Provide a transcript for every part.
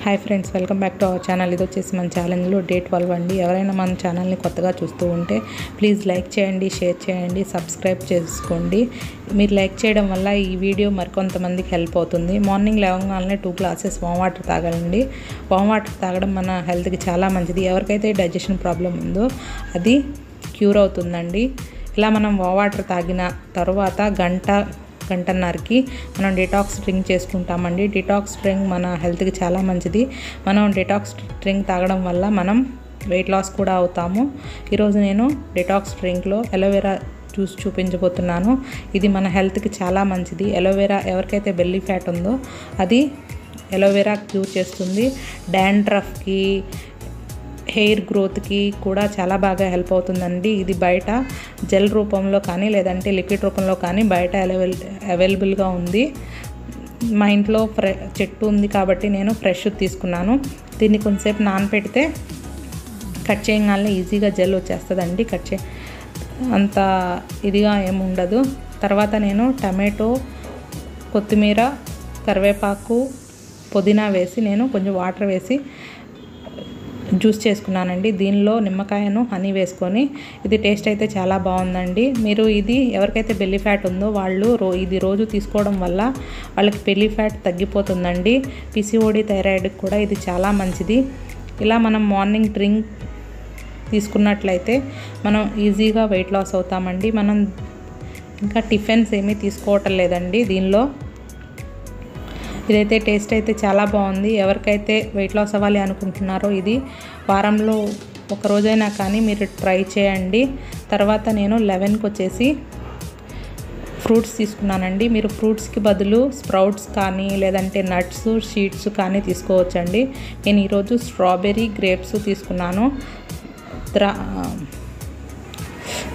Hi friends, welcome back to our channel. ఇది వచ్చేసి మన ఛానల్లో డే 12 అండి. ఎవరైనా మన ఛానల్ని కొత్తగా చూస్తూ ఉంటే ప్లీజ్ లైక్ చేయండి, షేర్ చేయండి, సబ్స్క్రైబ్ చేసుకోండి. మీరు లైక్ చేయడం వల్ల ఈ వీడియో మరికొంతమందికి హెల్ప్ అవుతుంది. మార్నింగ్ లేవగానే 2 గ్లాసెస్ వామ్ వాటర్ తాగాలండి. వామ్ వాటర్ తాగడం మన హెల్త్కి చాలా మంచిది. ఎవరికైతే డైజెషన్ ప్రాబ్లం ఉందో అది క్యూర్ అవుతుందండి. ఇలా మనం వామ్ వాటర్ తాగిన తర్వాత గంటన్నరకి మనం డిటాక్స్ డ్రింక్ చేసుకుంటామండి. డిటాక్స్ డ్రింక్ మన హెల్త్కి చాలా మంచిది. మనం డిటాక్స్ డ్రింక్ తాగడం వల్ల మనం వెయిట్ లాస్ కూడా అవుతాము. ఈరోజు నేను డిటాక్స్ డ్రింక్లో అలోవెరా జ్యూస్ చూపించబోతున్నాను. ఇది మన హెల్త్కి చాలా మంచిది. అలోవెరా ఎవరికైతే బెల్లీ ఫ్యాట్ ఉందో అది అలోవెరా క్యూర్ చేస్తుంది. డాండ్రఫ్కి, హెయిర్ గ్రోత్కి కూడా చాలా బాగా హెల్ప్ అవుతుందండి. ఇది బయట జెల్ రూపంలో కానీ లేదంటే లిక్విడ్ రూపంలో కానీ బయట అవైలబుల్గా ఉంది. మా ఇంట్లో చెట్టు ఉంది కాబట్టి నేను ఫ్రెష్ తీసుకున్నాను. దీన్ని కొంచెంసేపు నానపెడితే కట్ చేయగానే ఈజీగా జెల్ వచ్చేస్తుందండి. అంత ఇదిగా ఏమి ఉండదు. తర్వాత నేను టమాటో, కొత్తిమీర, కరివేపాకు, పుదీనా వేసి నేను కొంచెం వాటర్ వేసి జ్యూస్ చేసుకున్నానండి. దీనిలో నిమ్మకాయను హనీ వేసుకొని ఇది టేస్ట్ అయితే చాలా బాగుందండి. మీరు ఇది ఎవరికైతే బెల్లీ ఫ్యాట్ ఉందో వాళ్ళు ఇది రోజు తీసుకోవడం వల్ల వాళ్ళకి బెల్లీ ఫ్యాట్ తగ్గిపోతుందండి. పిసిఓడి థైరాయిడ్కి కూడా ఇది చాలా మంచిది. ఇలా మనం మార్నింగ్ డ్రింక్ తీసుకున్నట్లయితే మనం ఈజీగా వెయిట్ లాస్ అవుతామండి. మనం ఇంకా టిఫిన్స్ ఏమీ తీసుకోవటం లేదండి దీనిలో. ఇదైతే టేస్ట్ అయితే చాలా బాగుంది. ఎవరికైతే వెయిట్ లాస్ అవ్వాలి అనుకుంటున్నారో ఇది వారంలో ఒక రోజైనా కానీ మీరు ట్రై చేయండి. తర్వాత నేను 11కి వచ్చేసి ఫ్రూట్స్ తీసుకున్నానండి. మీరు ఫ్రూట్స్కి బదులు స్ప్రౌట్స్ కానీ లేదంటే నట్స్, సీడ్స్ కానీ తీసుకోవచ్చండి. నేను ఈరోజు స్ట్రాబెర్రీ, గ్రేప్స్ తీసుకున్నాను.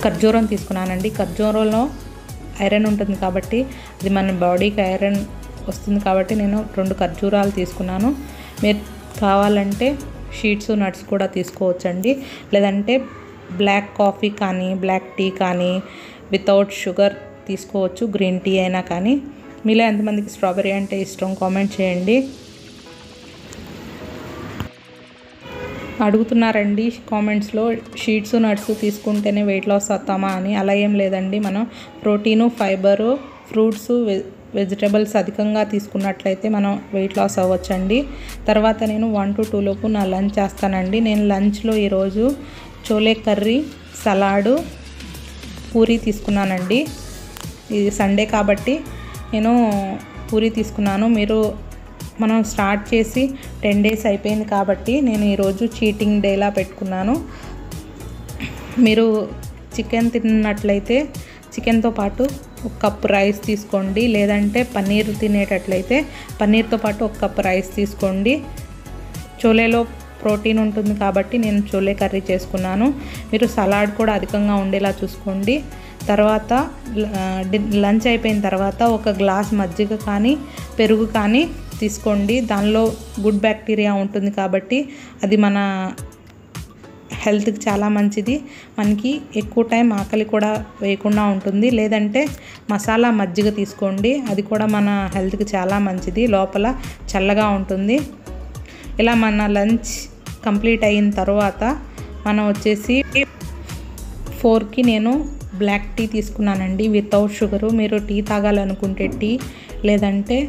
ఖర్జూరం తీసుకున్నానండి. ఖర్జూరంలో ఐరన్ ఉంటుంది కాబట్టి అది మన బాడీకి ఐరన్ వస్తుంది కాబట్టి నేను 2 ఖర్జూరాలు తీసుకున్నాను. మీరు కావాలంటే షీట్స్, నట్స్ కూడా తీసుకోవచ్చండి. లేదంటే బ్లాక్ కాఫీ కానీ బ్లాక్ టీ కానీ వితౌట్ షుగర్ తీసుకోవచ్చు. గ్రీన్ టీ అయినా కానీ. మీలో ఎంతమందికి స్ట్రాబెర్రీ అంటే ఇష్టం కామెంట్ చేయండి. అడుగుతున్నారండి కామెంట్స్లో షీట్స్, నట్స్ తీసుకుంటేనే వెయిట్ లాస్ అవుతామా అని. అలా ఏం లేదండి. మనం ప్రోటీను, ఫైబరు, ఫ్రూట్స్, వెజిటబుల్స్ అధికంగా తీసుకున్నట్లయితే మనం వెయిట్ లాస్ అవ్వచ్చండి. తర్వాత నేను 1 to 2 లోపు నా లంచ్ చేస్తానండి. నేను లంచ్లో ఈరోజు చోలే కర్రీ, సలాడు, పూరీ తీసుకున్నానండి. ఇది సండే కాబట్టి నేను పూరీ తీసుకున్నాను. మనం స్టార్ట్ చేసి 10 days అయిపోయింది కాబట్టి నేను ఈరోజు చీటింగ్ డేలా పెట్టుకున్నాను. మీరు చికెన్ తిన్నట్లయితే చికెన్తో పాటు 1 కప్ రైస్ తీసుకోండి. లేదంటే పన్నీర్ తినేటట్లయితే పన్నీర్తో పాటు 1 కప్ రైస్ తీసుకోండి. చోలేలో ప్రోటీన్ ఉంటుంది కాబట్టి నేను చోలే కర్రీ చేసుకున్నాను. మీరు సలాడ్ కూడా అధికంగా ఉండేలా చూసుకోండి. తర్వాత లంచ్ అయిపోయిన తర్వాత 1 గ్లాస్ మజ్జిగ కానీ పెరుగు కానీ తీసుకోండి. దానిలో గుడ్ బ్యాక్టీరియా ఉంటుంది కాబట్టి అది మన హెల్త్కి చాలా మంచిది. మనకి ఎక్కువ టైం ఆకలి కూడా వేయకుండా ఉంటుంది. లేదంటే మసాలా మజ్జిగ తీసుకోండి. అది కూడా మన హెల్త్కి చాలా మంచిది. లోపల చల్లగా ఉంటుంది. ఇలా మన లంచ్ కంప్లీట్ అయిన తర్వాత మనం వచ్చేసి 4కి నేను బ్లాక్ టీ తీసుకున్నానండి వితౌట్ షుగరు. మీరు టీ తాగాలనుకుంటే టీ, లేదంటే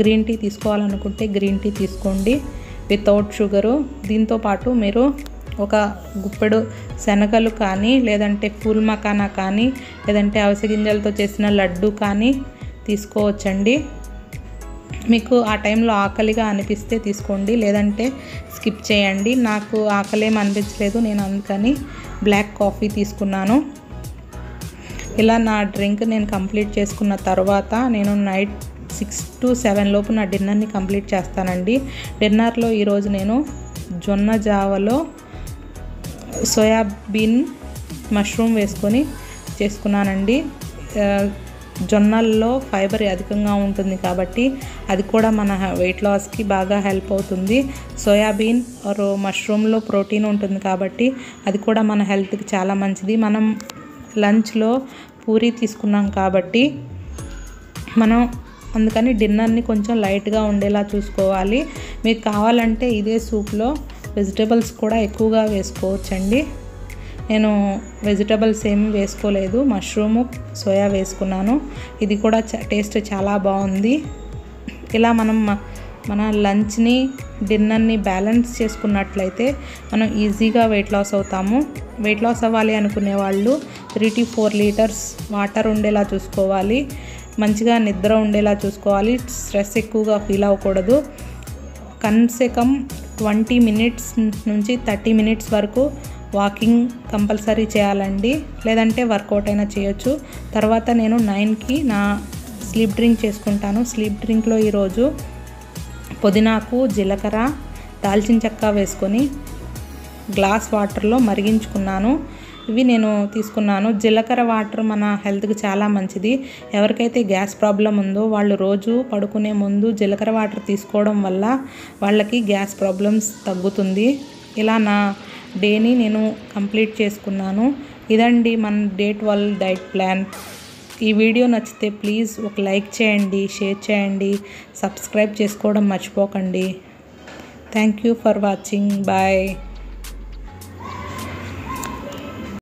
గ్రీన్ టీ తీసుకోవాలనుకుంటే గ్రీన్ టీ తీసుకోండి వితౌట్ షుగరు. దీంతోపాటు మీరు 1 గుప్పెడు శనగలు కానీ లేదంటే ఫూల్ మకానా కానీ లేదంటే అవిసె గింజలతో చేసిన లడ్డు కానీ తీసుకోవచ్చండి. మీకు ఆ టైంలో ఆకలిగా అనిపిస్తే తీసుకోండి, లేదంటే స్కిప్ చేయండి. నాకు ఆకలేం అనిపించలేదు, నేను అందుకని బ్లాక్ కాఫీ తీసుకున్నాను. ఇలా నా డ్రింక్ నేను కంప్లీట్ చేసుకున్న తర్వాత నేను నైట్ 6 to 7 లోపు నా డిన్నర్ని కంప్లీట్ చేస్తానండి. డిన్నర్లో ఈరోజు నేను జొన్న జావలో సోయాబీన్, మష్రూమ్ వేసుకొని చేసుకున్నానండి. జొన్నల్లో ఫైబర్ అధికంగా ఉంటుంది కాబట్టి అది కూడా మన వెయిట్ లాస్కి బాగా హెల్ప్ అవుతుంది. సోయాబీన్ ఆర్ మష్రూమ్లో ప్రోటీన్ ఉంటుంది కాబట్టి అది కూడా మన హెల్త్కి చాలా మంచిది. మనం లంచ్లో పూరీ తీసుకున్నాం కాబట్టి మనం అందుకని డిన్నర్ని కొంచెం లైట్గా ఉండేలా చూసుకోవాలి. మీకు కావాలంటే ఇదే సూప్లో వెజిటేబుల్స్ కూడా ఎక్కువగా వేసుకోవచ్చండి. నేను వెజిటేబుల్స్ ఏమీ వేసుకోలేదు, మష్రూము సోయా వేసుకున్నాను. ఇది కూడా టేస్ట్ చాలా బాగుంది. ఇలా మనం మన లంచ్ని డిన్నర్ని బ్యాలెన్స్ చేసుకున్నట్లయితే మనం ఈజీగా వెయిట్ లాస్ అవుతాము. వెయిట్ లాస్ అవ్వాలి అనుకునే వాళ్ళు 3 to 4 లీటర్స్ వాటర్ ఉండేలా చూసుకోవాలి. మంచిగా నిద్ర ఉండేలా చూసుకోవాలి. స్ట్రెస్ ఎక్కువగా ఫీల్ అవ్వకూడదు. కమ్సే కమ్ 20 మినిట్స్ నుంచి 30 మినిట్స్ వరకు వాకింగ్ కంపల్సరీ చేయాలండి. లేదంటే వర్కౌట్ అయినా చేయొచ్చు. తర్వాత నేను 9కి నా స్లీప్ డ్రింక్ చేసుకుంటాను. స్లీప్ డ్రింక్లో ఈరోజు పుదీనాకు, జీలకర్ర, దాల్చిన చెక్క వేసుకొని గ్లాస్ వాటర్లో మరిగించుకున్నాను. ఇవి నేను తీసుకున్నాను. జీలకర్ర వాటర్ మన హెల్త్కి చాలా మంచిది. ఎవరికైతే గ్యాస్ ప్రాబ్లం ఉందో వాళ్ళు రోజు పడుకునే ముందు జీలకర్ర వాటర్ తీసుకోవడం వల్ల వాళ్ళకి గ్యాస్ ప్రాబ్లమ్స్ తగ్గుతుంది. ఇలా నా డేని నేను కంప్లీట్ చేసుకున్నాను. ఇదండి మన డే 12 డైట్ ప్లాన్. ఈ వీడియో నచ్చితే ప్లీజ్ ఒక లైక్ చేయండి, షేర్ చేయండి, సబ్స్క్రైబ్ చేసుకోవడం మర్చిపోకండి. Thank you for watching. Bye.